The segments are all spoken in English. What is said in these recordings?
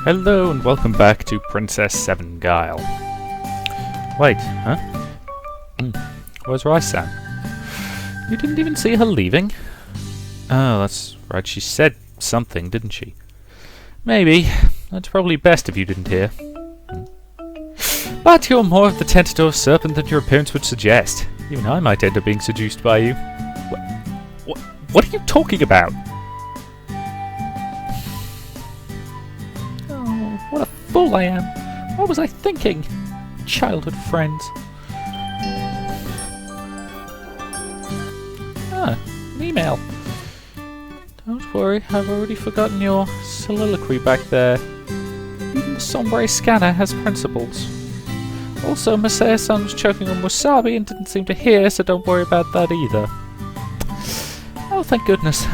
Hello and welcome back to Princess Evangile. Wait, huh? Where's Rice-san? You didn't even see her leaving? Oh, that's right, she said something, didn't she? Maybe. That's probably best if you didn't hear. But you're more of the tentator serpent than your appearance would suggest. Even I might end up being seduced by you. What are you talking about? Oh, what a fool I am. What was I thinking? Childhood friends. Ah, an email. Don't worry, I've already forgotten your soliloquy back there. Even the sombre scanner has principles. Also, Masaya-san was choking on wasabi and didn't seem to hear, so don't worry about that either. Oh, thank goodness.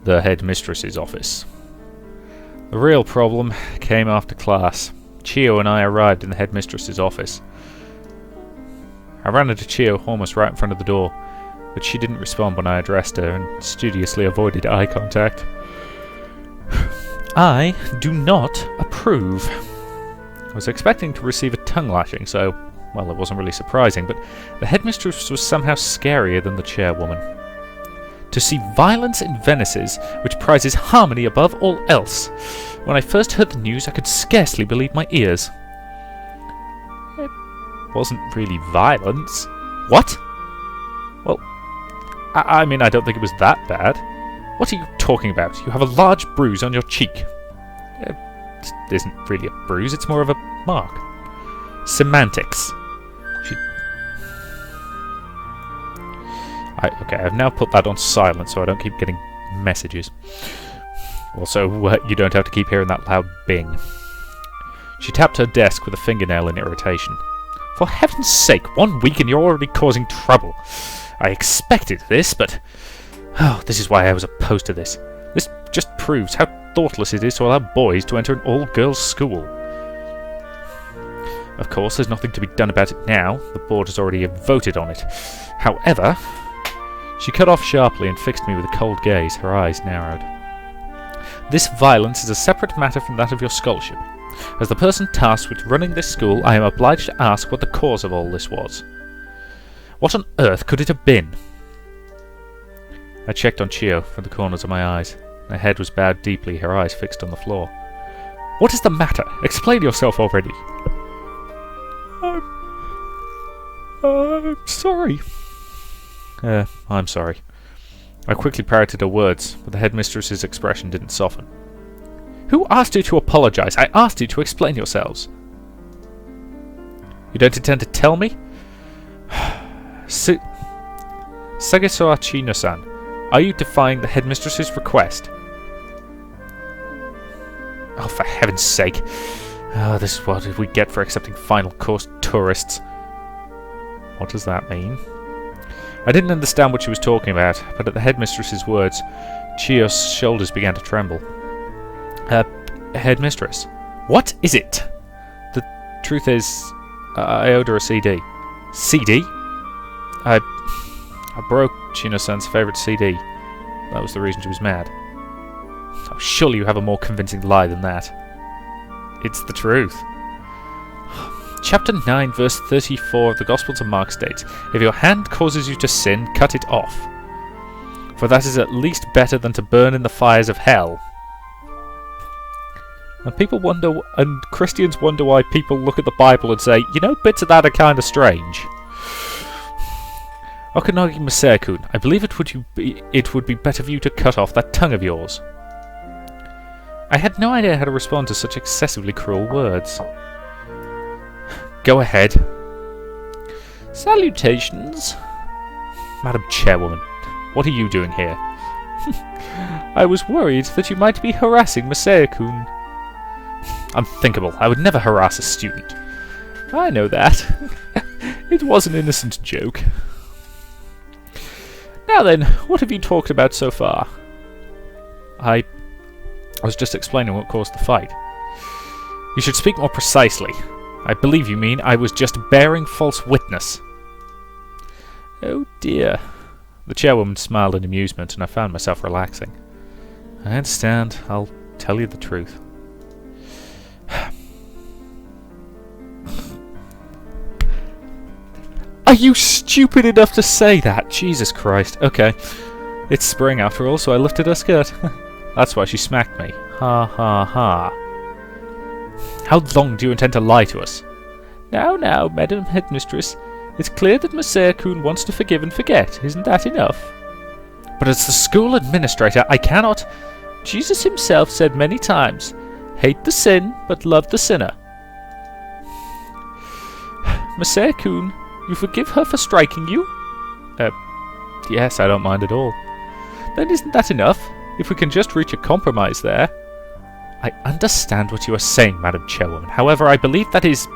The headmistress's office. The real problem came after class. Chio and I arrived in the headmistress's office. I ran into Chio almost right in front of the door, but she didn't respond when I addressed her and studiously avoided eye contact. I do not approve. I was expecting to receive a tongue lashing, so, well, it wasn't really surprising, but the headmistress was somehow scarier than the chairwoman. To see violence in Venice's, which prizes harmony above all else. When I first heard the news, I could scarcely believe my ears. It wasn't really violence. What? Well, I mean, I don't think it was that bad. What are you talking about? You have a large bruise on your cheek. It isn't really a bruise, it's more of a mark. Semantics. Okay, I've now put that on silent so I don't keep getting messages. Also, you don't have to keep hearing that loud bing. She tapped her desk with a fingernail in irritation. For heaven's sake, 1 week and you're already causing trouble. I expected this, but... Oh, this is why I was opposed to this. This just proves how thoughtless it is to allow boys to enter an all-girls school. Of course, there's nothing to be done about it now. The board has already voted on it. However... She cut off sharply and fixed me with a cold gaze, her eyes narrowed. This violence is a separate matter from that of your scholarship. As the person tasked with running this school, I am obliged to ask what the cause of all this was. What on earth could it have been? I checked on Chio from the corners of my eyes. Her head was bowed deeply, her eyes fixed on the floor. What is the matter? Explain yourself already. I'm sorry. I'm sorry. I quickly parroted her words, but the headmistress's expression didn't soften. Who asked you to apologize? I asked you to explain yourselves. You don't intend to tell me? Sagisoa Chino-san, are you defying the headmistress's request? Oh, for heaven's sake. Oh, this is what we get for accepting final course tourists. What does that mean? I didn't understand what she was talking about, but at the headmistress's words, Chio's shoulders began to tremble. Headmistress, what is it? The truth is, I owed her a CD. CD? I broke Chino-san's favourite CD. That was the reason she was mad. Oh, surely you have a more convincing lie than that. It's the truth. Chapter 9, verse 34 of the Gospel to Mark states, if your hand causes you to sin, cut it off. For that is at least better than to burn in the fires of hell. And Christians wonder why people look at the Bible and say, you know, bits of that are kind of strange. Okanagi Masaya-kun, I believe it would be better for you to cut off that tongue of yours. I had no idea how to respond to such excessively cruel words. Go ahead. Salutations. Madam Chairwoman, what are you doing here? I was worried that you might be harassing Masaya-kun. Unthinkable. I would never harass a student. I know that. It was an innocent joke. Now then, what have you talked about so far? I was just explaining what caused the fight. You should speak more precisely. I believe you mean I was just bearing false witness. Oh dear. The chairwoman smiled in amusement, and I found myself relaxing. I understand. I'll tell you the truth. Are you stupid enough to say that? Jesus Christ. Okay. It's spring after all, so I lifted her skirt. That's why she smacked me. Ha ha ha. How long do you intend to lie to us? Now, Madam Headmistress. It's clear that Monsieur-kun wants to forgive and forget. Isn't that enough? But as the school administrator, I cannot... Jesus himself said many times, hate the sin, but love the sinner. Monsieur-kun, you forgive her for striking you? Yes, I don't mind at all. Then isn't that enough? If we can just reach a compromise there. I understand what you are saying, Madam Chairwoman. However, I believe that is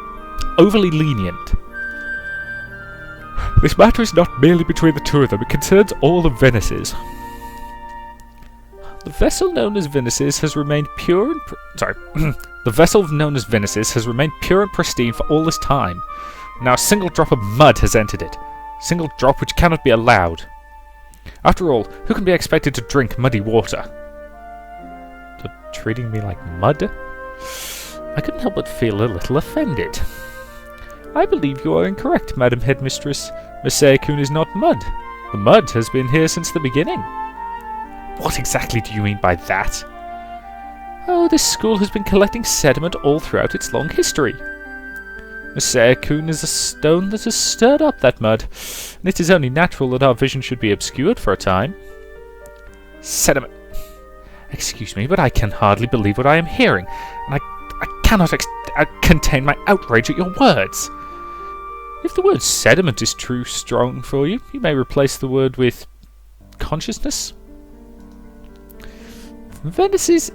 overly lenient. This matter is not merely between the two of them. It concerns all the Venices. The vessel known as Venices has remained pure and... The vessel known as Venices has remained pure and pristine for all this time. Now a single drop of mud has entered it. A single drop which cannot be allowed. After all, who can be expected to drink muddy water? They're treating me like mud? I couldn't help but feel a little offended. I believe you are incorrect, Madam Headmistress. Monsieur-kun is not mud. The mud has been here since the beginning. What exactly do you mean by that? Oh, this school has been collecting sediment all throughout its long history. Monsieur-kun is a stone that has stirred up that mud, and it is only natural that our vision should be obscured for a time. Sediment. Excuse me, but I can hardly believe what I am hearing, and I cannot contain my outrage at your words. If the word sediment is too strong for you, you may replace the word with consciousness. Venice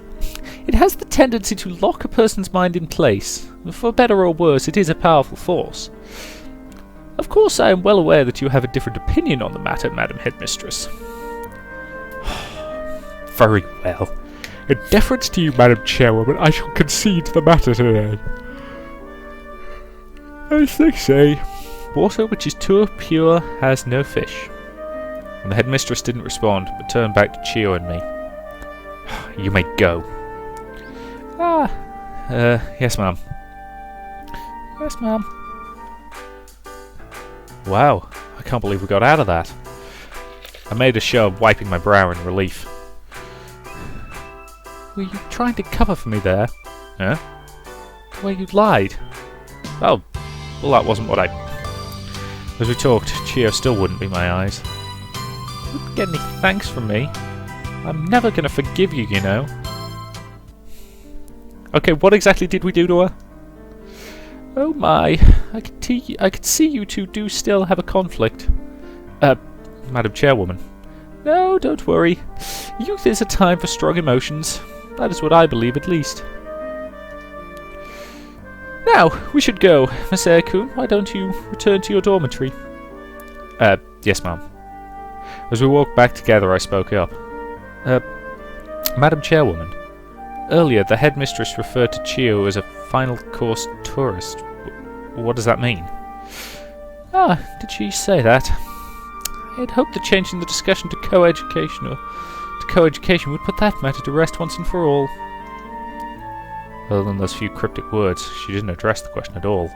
it has the tendency to lock a person's mind in place. For better or worse, it is a powerful force. Of course, I am well aware that you have a different opinion on the matter, Madam Headmistress. Very well. In deference to you, Madam Chairwoman, I shall concede the matter today. As they say, water which is too pure has no fish. And the headmistress didn't respond, but turned back to Chio and me. You may go. Yes, ma'am. Yes, ma'am. Wow, I can't believe we got out of that. I made a show of wiping my brow in relief. Were you trying to cover for me there? Huh? The way you lied. Oh, well that wasn't what I... As we talked, Chio still wouldn't be my eyes. You didn't get any thanks from me. I'm never going to forgive you, you know. Okay, what exactly did we do to her? Oh my, I could see you two do still have a conflict. Madam Chairwoman. No, don't worry. Youth is a time for strong emotions. That is what I believe, at least. Now, we should go. Monsieur-kun, why don't you return to your dormitory? Yes, ma'am. As we walked back together, I spoke up. Madam Chairwoman, earlier the headmistress referred to Chio as a final course tourist. What does that mean? Ah, did she say that? I had hoped that changing the discussion to co-education would put that matter to rest once and for all. Other than those few cryptic words, she didn't address the question at all.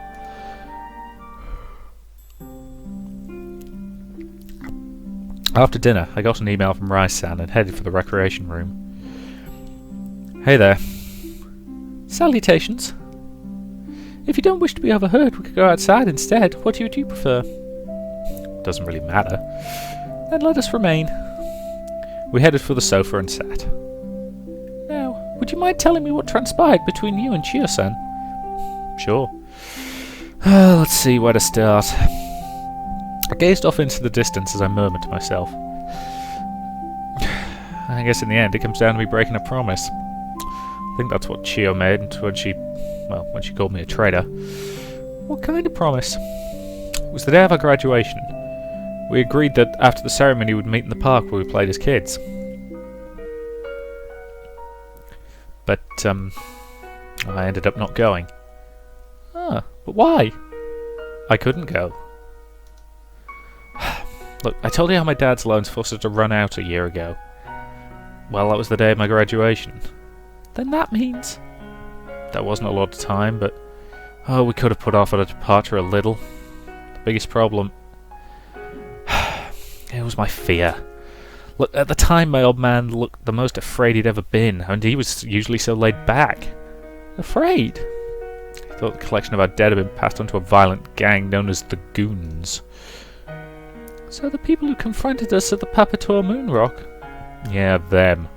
After dinner, I got an email from Rai-san and headed for the recreation room. Hey there. Salutations. If you don't wish to be overheard, we could go outside instead. What do you prefer? Doesn't really matter. Then let us remain. We headed for the sofa and sat. Now, would you mind telling me what transpired between you and Chio-san? Sure. Let's see where to start. I gazed off into the distance as I murmured to myself. I guess in the end it comes down to me breaking a promise. I think that's what Chio made when she called me a traitor. What kind of promise? It was the day of our graduation. We agreed that after the ceremony we'd meet in the park where we played as kids. But, I ended up not going. Ah, but why? I couldn't go. Look, I told you how my dad's loans forced us to run out a year ago. Well, that was the day of my graduation. Then that means... There wasn't a lot of time, but... Oh, we could have put off our departure a little. The biggest problem... It was my fear. Look, at the time my old man looked the most afraid he'd ever been, and he was usually so laid back. Afraid? He thought the collection of our dead had been passed on to a violent gang known as the Goons. So the people who confronted us at the Papator Moon Rock? Yeah, them.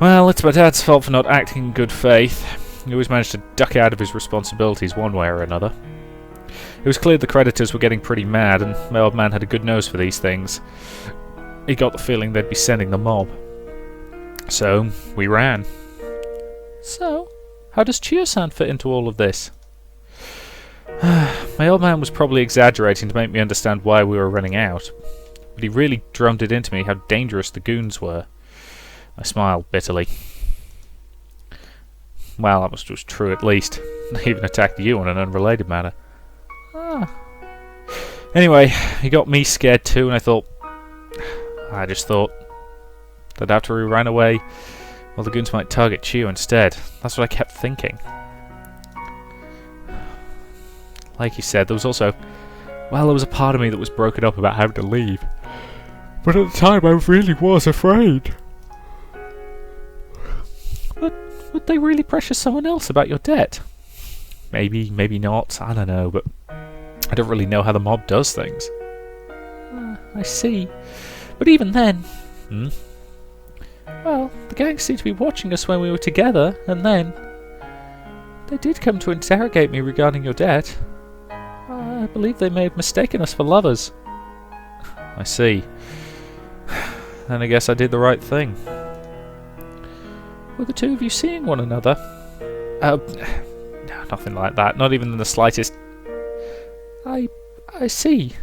Well, it's my dad's fault for not acting in good faith. He always managed to duck out of his responsibilities one way or another. It was clear the creditors were getting pretty mad, and my old man had a good nose for these things. He got the feeling they'd be sending the mob. So, we ran. So, how does Chiyo-san fit into all of this? My old man was probably exaggerating to make me understand why we were running out, but he really drummed it into me how dangerous the Goons were. I smiled bitterly. Well, that was true at least. They even attacked you on an unrelated matter. Anyway, he got me scared too, and I just thought that after we ran away, well, the Goons might target Chiyo instead. That's what I kept thinking. Like you said, there was also... Well, there was a part of me that was broken up about having to leave. But at the time, I really was afraid. But would they really pressure someone else about your debt? Maybe, maybe not. I don't know, but I don't really know how the mob does things. I see. But even then... Well, the gang seemed to be watching us when we were together, and then... They did come to interrogate me regarding your debt. I believe they may have mistaken us for lovers. I see. Then I guess I did the right thing. Were the two of you seeing one another? No, nothing like that. Not even in the slightest... I see.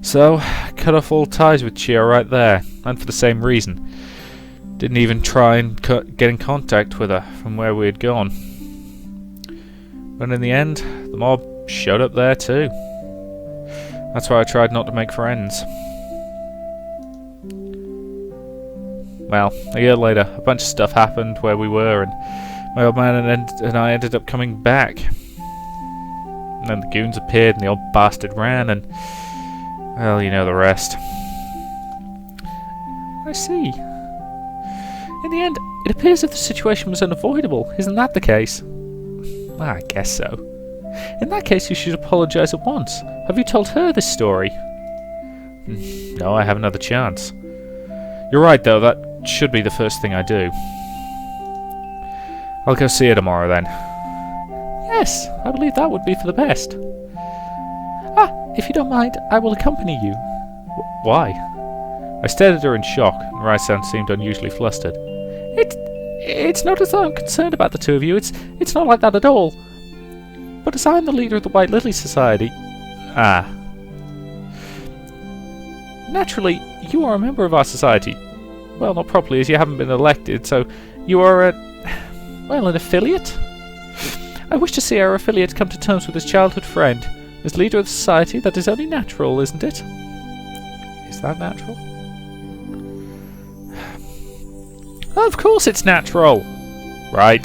So, cut off all ties with Chiyo right there, and for the same reason. Didn't even try and get in contact with her from where we had gone. But in the end, the mob showed up there too. That's why I tried not to make friends. Well, a year later, a bunch of stuff happened where we were, and my old man and I ended up coming back. And then the Goons appeared, and the old bastard ran, and... Well, you know the rest. I see. In the end, it appears that the situation was unavoidable. Isn't that the case? I guess so. In that case, you should apologise at once. Have you told her this story? No, I haven't had the chance. You're right, though. That should be the first thing I do. I'll go see her tomorrow, then. Yes, I believe that would be for the best. If you don't mind, I will accompany you. Why? I stared at her in shock, and Rai-san seemed unusually flustered. It's not as though I'm concerned about the two of you. It's not like that at all. But as I'm the leader of the White Lily Society... Naturally, you are a member of our society. Well, not properly, as you haven't been elected, so you are an affiliate? I wish to see our affiliate come to terms with his childhood friend. As leader of the society, that is only natural, isn't it? Is that natural? Of course it's natural! Right.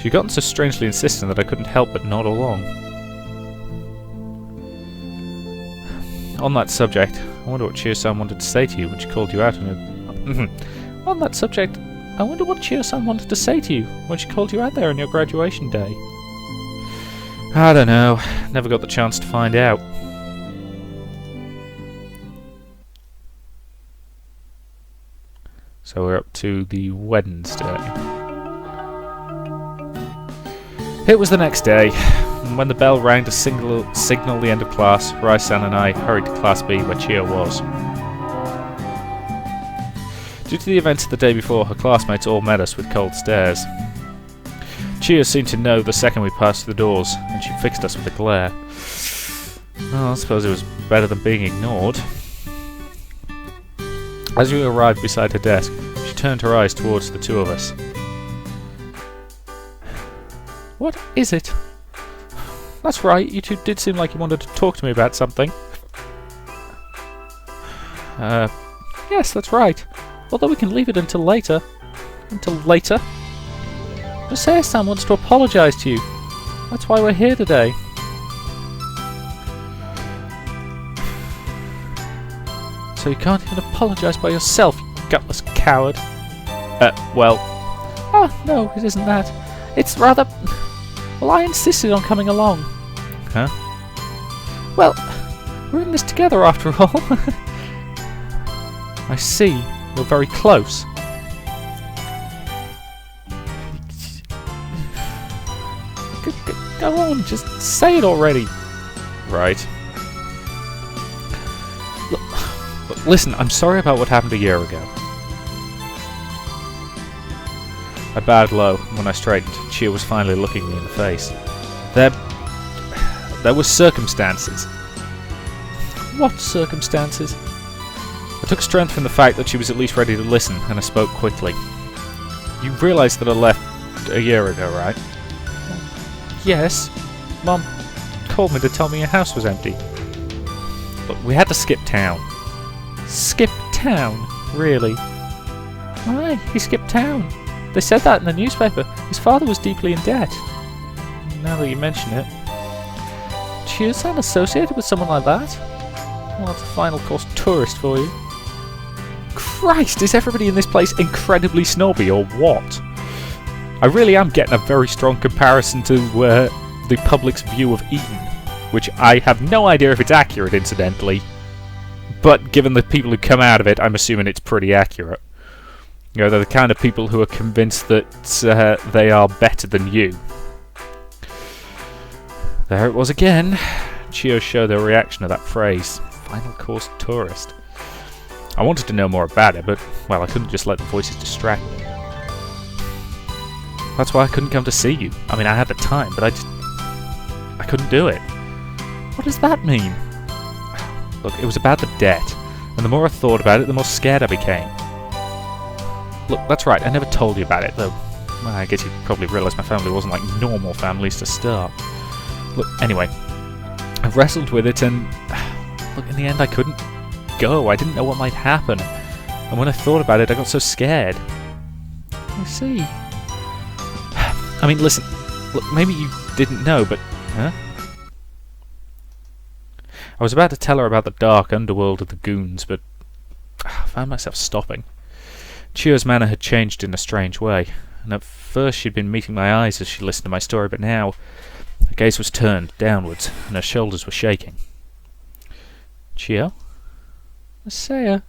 She'd gotten so strangely insistent that I couldn't help but nod along. On that subject, I wonder what Chiyo-san wanted to say to you when she called you out on your... On that subject, I wonder what Chiyo-san wanted to say to you when she called you out there on your graduation day. I don't know. Never got the chance to find out. So we're up to the Wednesday. It was the next day, and when the bell rang to signal the end of class, Rai-san and I hurried to Class B where Chiyo was. Due to the events of the day before, her classmates all met us with cold stares. Chiyo seemed to know the second we passed through the doors, and she fixed us with a glare. Well, I suppose it was better than being ignored. As we arrived beside her desk, she turned her eyes towards the two of us. What is it? That's right, you two did seem like you wanted to talk to me about something. Yes, that's right. Although we can leave it until later. Until later? Masaya-san wants to apologise to you. That's why we're here today. So you can't even apologise by yourself, you gutless coward. Well... Oh, no, it isn't that. It's rather... Well, I insisted on coming along. Huh? Well, we're in this together after all. I see. You're very close. Go on, just say it already. Right. Look, listen, I'm sorry about what happened a year ago. I bowed low. When I straightened, Chia was finally looking me in the face. There were circumstances. What circumstances? I took strength from the fact that she was at least ready to listen, and I spoke quickly. You realise that I left a year ago, right? Yes. Mom called me to tell me your house was empty. Look, we had to skip town. Skip town? Really? Why? He skipped town. They said that in the newspaper. His father was deeply in debt. Now that you mention it. Chiyo-san associated with someone like that? Well, that's a final course tourist for you. Christ, is everybody in this place incredibly snobby or what? I really am getting a very strong comparison to the public's view of Eton, which I have no idea if it's accurate, incidentally. But given the people who come out of it, I'm assuming it's pretty accurate. You know, they're the kind of people who are convinced that they are better than you. There it was again. Chiyo showed their reaction to that phrase. Final course tourist. I wanted to know more about it, but, well, I couldn't just let the voices distract me. That's why I couldn't come to see you. I mean, I had the time, but I couldn't do it. What does that mean? Look, it was about the debt, and the more I thought about it, the more scared I became. Look, that's right, I never told you about it, though. Well, I guess you probably realised my family wasn't like normal families to start. Look, anyway, I wrestled with it, and look, in the end I couldn't go. I didn't know what might happen, and when I thought about it, I got so scared. I see. I mean, listen, look, maybe you didn't know, but... Huh? I was about to tell her about the dark underworld of the goons, but I found myself stopping. Chiyo's manner had changed in a strange way, and at first she'd been meeting my eyes as she listened to my story, but now her gaze was turned downwards, and her shoulders were shaking. Chiyo? Masaya?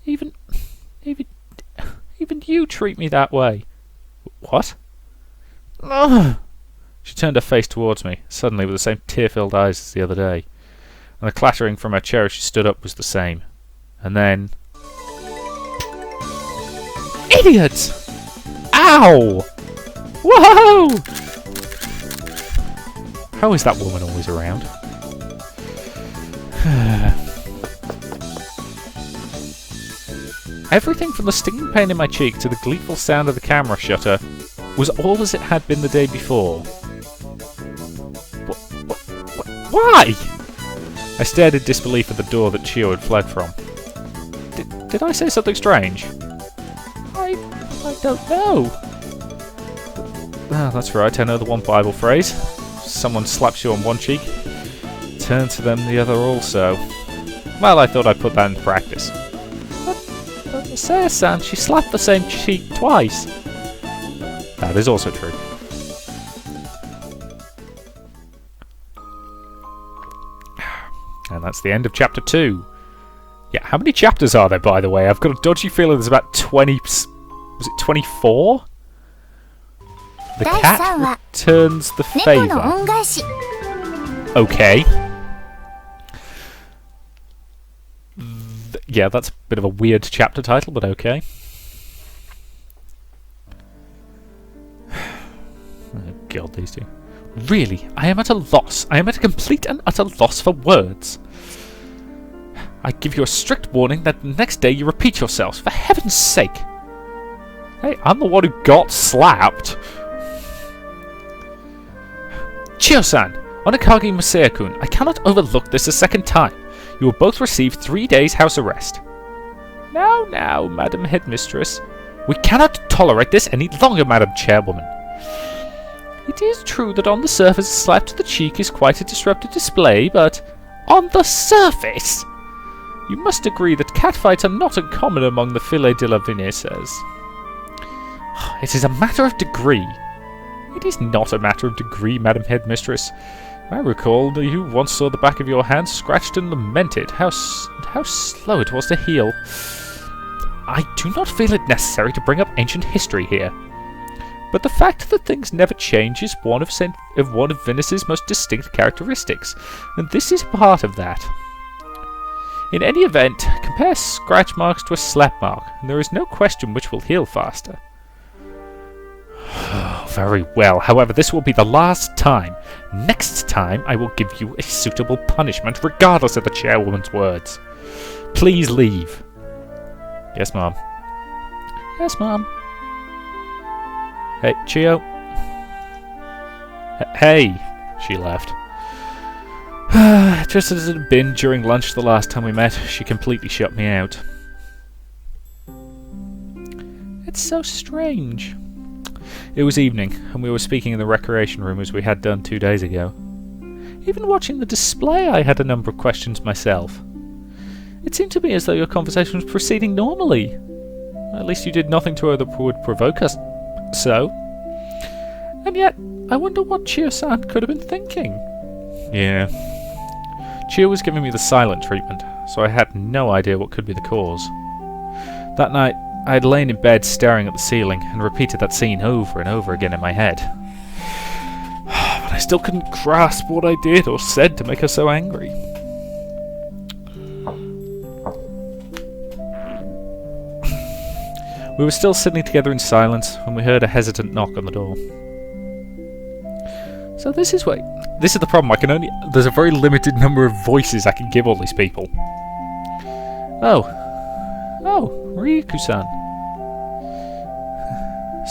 Even you treat me that way. What? Ugh. She turned her face towards me, suddenly with the same tear-filled eyes as the other day, and the clattering from her chair as she stood up was the same. And then... Idiots! Ow! Whoa! How is that woman always around? Everything from the stinging pain in my cheek to the gleeful sound of the camera shutter was all as it had been the day before. Why? I stared in disbelief at the door that Chiyo had fled from. Did I say something strange? I don't know. Ah, that's right, I know the one Bible phrase. Someone slaps you on one cheek, turn to them the other also. Well, I thought I'd put that in practice. But Masaya-san, she slapped the same cheek twice. That is also true. And that's the end of chapter 2. Yeah, how many chapters are there, by the way? I've got a dodgy feeling there's about 20... Was it 24? The cat returns the favour. Okay. Yeah, that's a bit of a weird chapter title, but okay. Oh God, these two. Really, I am at a loss. I am at a complete and utter loss for words. I give you a strict warning that the next day you repeat yourselves, for heaven's sake. Hey, I'm the one who got slapped. Chiyo-san, Onakagi Masaya-kun, I cannot overlook this a second time. You will both receive 3 days' house arrest. Now, now, Madam Headmistress. We cannot tolerate this any longer, Madam Chairwoman. It is true that on the surface a slap to the cheek is quite a disruptive display, but on the surface? You must agree that catfights are not uncommon among the filles de la Venesses. It is a matter of degree. It is not a matter of degree, Madam Headmistress. I recall that you once saw the back of your hand scratched and lamented how slow it was to heal. I do not feel it necessary to bring up ancient history here. But the fact that things never change is one of Venice's most distinct characteristics, and this is part of that. In any event, compare scratch marks to a slap mark, and there is no question which will heal faster. Very well, however, this will be the last time. Next time I will give you a suitable punishment, regardless of the chairwoman's words. Please leave. Yes, Mom. Yes, Mom. Hey, Chio. Hey, she left. Just as it had been during lunch the last time we met, she completely shut me out. It's so strange. It was evening, and we were speaking in the recreation room as we had done 2 days ago. Even watching the display, I had a number of questions myself. It seemed to me as though your conversation was proceeding normally. At least you did nothing to her that would provoke us so. And yet, I wonder what Chio-san could have been thinking. Yeah. Chio was giving me the silent treatment, so I had no idea what could be the cause. That night, I had lain in bed staring at the ceiling and repeated that scene over and over again in my head. But I still couldn't grasp what I did or said to make her so angry. We were still sitting together in silence when we heard a hesitant knock on the door. So this is the problem. There's a very limited number of voices I can give all these people. Oh, Ryuku-san.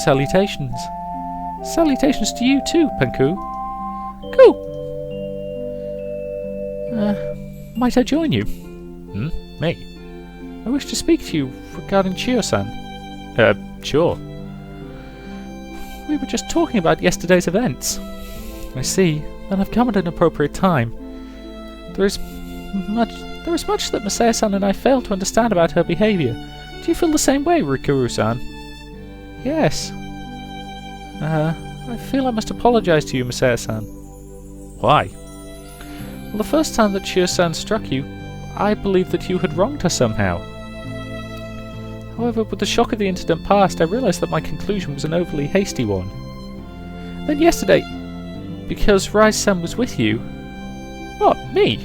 Salutations. Salutations to you too, Penku. Cool. Might I join you? Me? I wish to speak to you regarding Chio-san. Sure. We were just talking about yesterday's events. I see. Then I've come at an appropriate time. There is much that Masaya-san and I fail to understand about her behaviour. Do you feel the same way, Rikuru-san? Yes. I feel I must apologise to you, Masaya-san. Why? Well, the first time that Chio-san struck you, I believed that you had wronged her somehow. However, with the shock of the incident past, I realised that my conclusion was an overly hasty one. Then yesterday, because Rai-san was with you... What, me?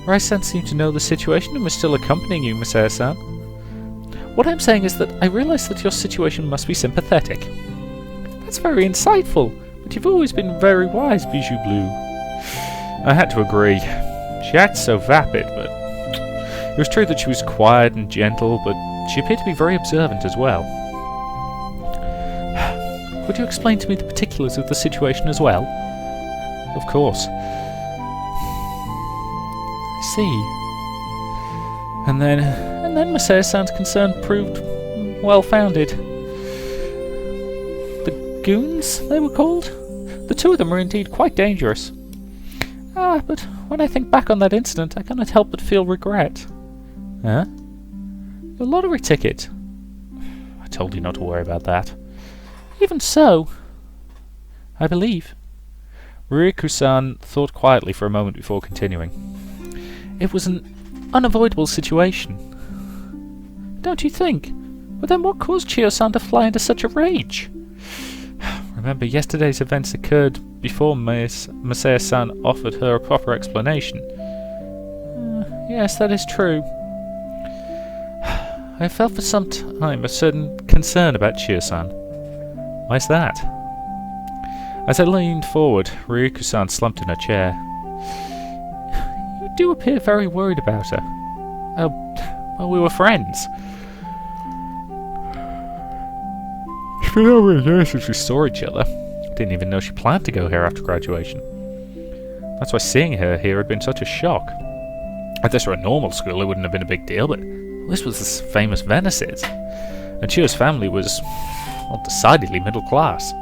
Rai-san seemed to know the situation and was still accompanying you, Masaya-san. What I'm saying is that I realised that your situation must be sympathetic. That's very insightful, but you've always been very wise, Bijou Blue. I had to agree. She acts so vapid, but... It was true that she was quiet and gentle, but she appeared to be very observant as well. Would you explain to me the particulars of the situation as well? Of course. I see. And then Masaya-san's concern proved well-founded. The goons, they were called? The two of them were indeed quite dangerous. But when I think back on that incident, I cannot help but feel regret. Huh? Your lottery ticket. I told you not to worry about that. Even so, I believe. Ryuku-san thought quietly for a moment before continuing. It was an unavoidable situation. Don't you think? But then what caused Chio-san to fly into such a rage? Remember, yesterday's events occurred before Masaya-san offered her a proper explanation. Yes, that is true. I felt for some time a certain concern about Chio-san. Why's that? As I leaned forward, Ryuku-san slumped in her chair. You do appear very worried about her. Well, we were friends. It's been over a year since we saw each other. Didn't even know she planned to go here after graduation. That's why seeing her here had been such a shock. If this were a normal school, it wouldn't have been a big deal, but this was the famous Venice's, and Chio's family was, well, decidedly middle class.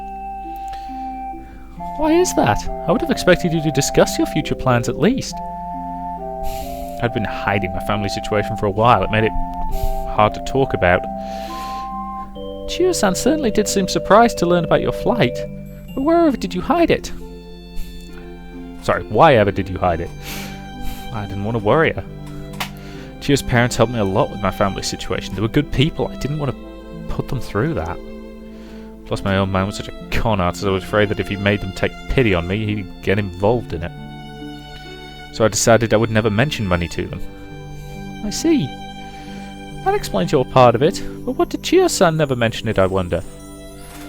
Why is that? I would have expected you to discuss your future plans at least. I'd been hiding my family situation for a while. It made it hard to talk about. Chio-san certainly did seem surprised to learn about your flight, but wherever did you hide it? Sorry, why ever did you hide it? I didn't want to worry her. Chio's parents helped me a lot with my family situation. They were good people. I didn't want to put them through that. Plus my own man was such a con artist, I was afraid that if he made them take pity on me, he'd get involved in it. So I decided I would never mention money to them. I see. That explains your part of it, but what did Chio-san never mention it, I wonder?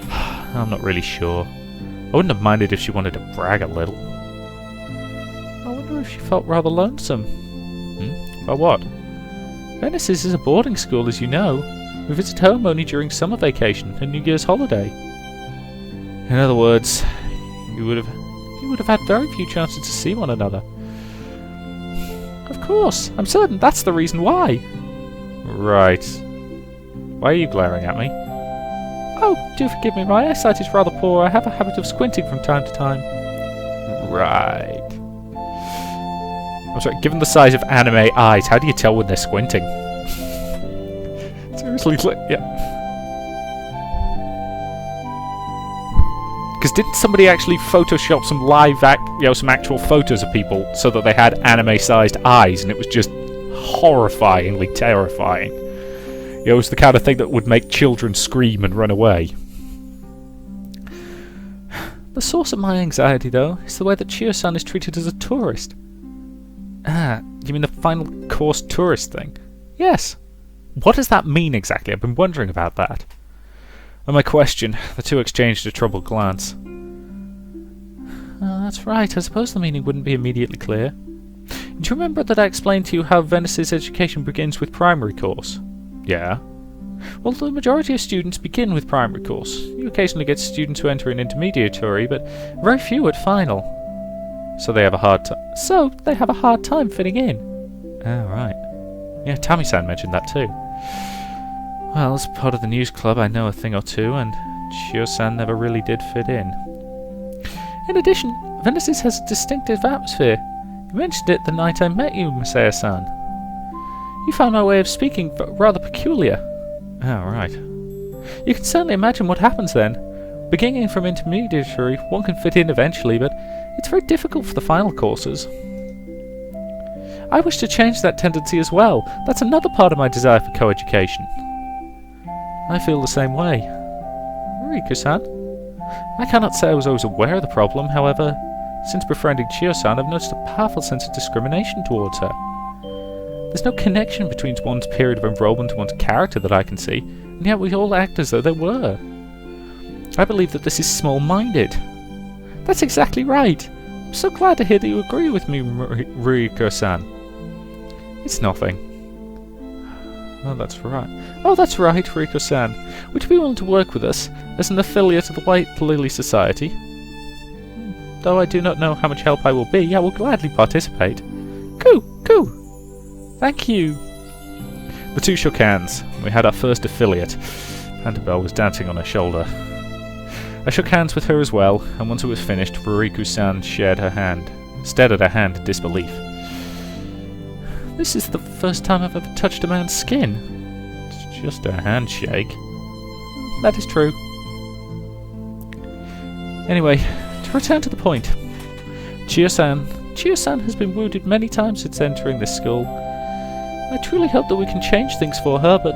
I'm not really sure. I wouldn't have minded if she wanted to brag a little. I wonder if she felt rather lonesome. About what? Venice's is a boarding school, as you know. We visit home only during summer vacation and New Year's holiday. In other words, you would have had very few chances to see one another. Of course, I'm certain that's the reason why. Right. Why are you glaring at me? Oh, do forgive me, my eyesight is rather poor. I have a habit of squinting from time to time. Right. I'm sorry, given the size of anime eyes, how do you tell when they're squinting? Seriously, yeah. Because didn't somebody actually Photoshop some some actual photos of people so that they had anime-sized eyes, and it was just horrifyingly terrifying. It was the kind of thing that would make children scream and run away. The source of my anxiety, though, is the way that Chio-san is treated as a tourist. Ah, you mean the final course tourist thing? Yes. What does that mean exactly? I've been wondering about that. On my question, the two exchanged a troubled glance. That's right, I suppose the meaning wouldn't be immediately clear. Do you remember that I explained to you how Venice's education begins with primary course? Yeah. Well, the majority of students begin with primary course. You occasionally get students who enter an intermediary, but very few at final. So they have a hard time fitting in. Oh, right. Yeah, Tami-san mentioned that too. Well, as part of the news club, I know a thing or two, and Chio-san never really did fit in. In addition, Venice's has a distinctive atmosphere. You mentioned it the night I met you, Masaya-san. You found my way of speaking rather peculiar. Oh, right. You can certainly imagine what happens then. Beginning from intermediary, one can fit in eventually, but it's very difficult for the final courses. I wish to change that tendency as well. That's another part of my desire for co-education. I feel the same way. Riko-san? I cannot say I was always aware of the problem, however, since befriending Chio-san, I've noticed a powerful sense of discrimination towards her. There's no connection between one's period of enrollment and one's character that I can see, and yet we all act as though there were. I believe that this is small-minded. That's exactly right. I'm so glad to hear that you agree with me, Riko-san. It's nothing. Oh, that's right. Oh, that's right, Riko-san. Would you be willing to work with us as an affiliate of the White Lily Society? Though I do not know how much help I will be, I will gladly participate. Coo! Coo! Thank you! The two shook hands. We had our first affiliate. Annabelle was dancing on her shoulder. I shook hands with her as well, and once it was finished, Ruriku-san stared at her hand in disbelief. This is the first time I've ever touched a man's skin. It's just a handshake. That is true. Anyway, to return to the point. Chio-san has been wounded many times since entering this school. I truly hope that we can change things for her, but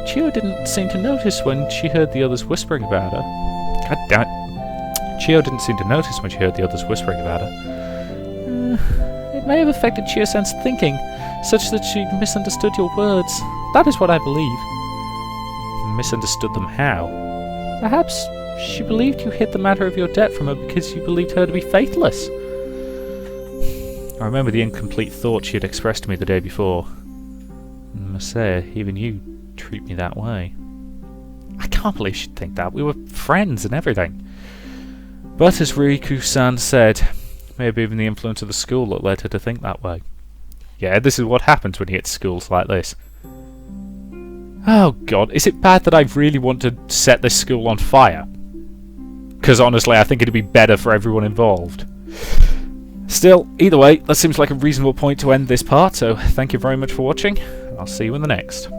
Chio didn't seem to notice when she heard the others whispering about her. God damn it. Chio didn't seem to notice when she heard the others whispering about her. It may have affected Chio-san's thinking, such that she misunderstood your words. That is what I believe. Misunderstood them how? Perhaps she believed you hid the matter of your debt from her because you believed her to be faithless. I remember the incomplete thought she had expressed to me the day before. Masaya, even you treat me that way. I can't believe she'd think that. We were friends and everything. But as Riku-san said, maybe even the influence of the school that led her to think that way. Yeah, this is what happens when you get schools like this. Oh god, is it bad that I really want to set this school on fire? Because honestly, I think it'd be better for everyone involved. Still, either way, that seems like a reasonable point to end this part, so thank you very much for watching, and I'll see you in the next.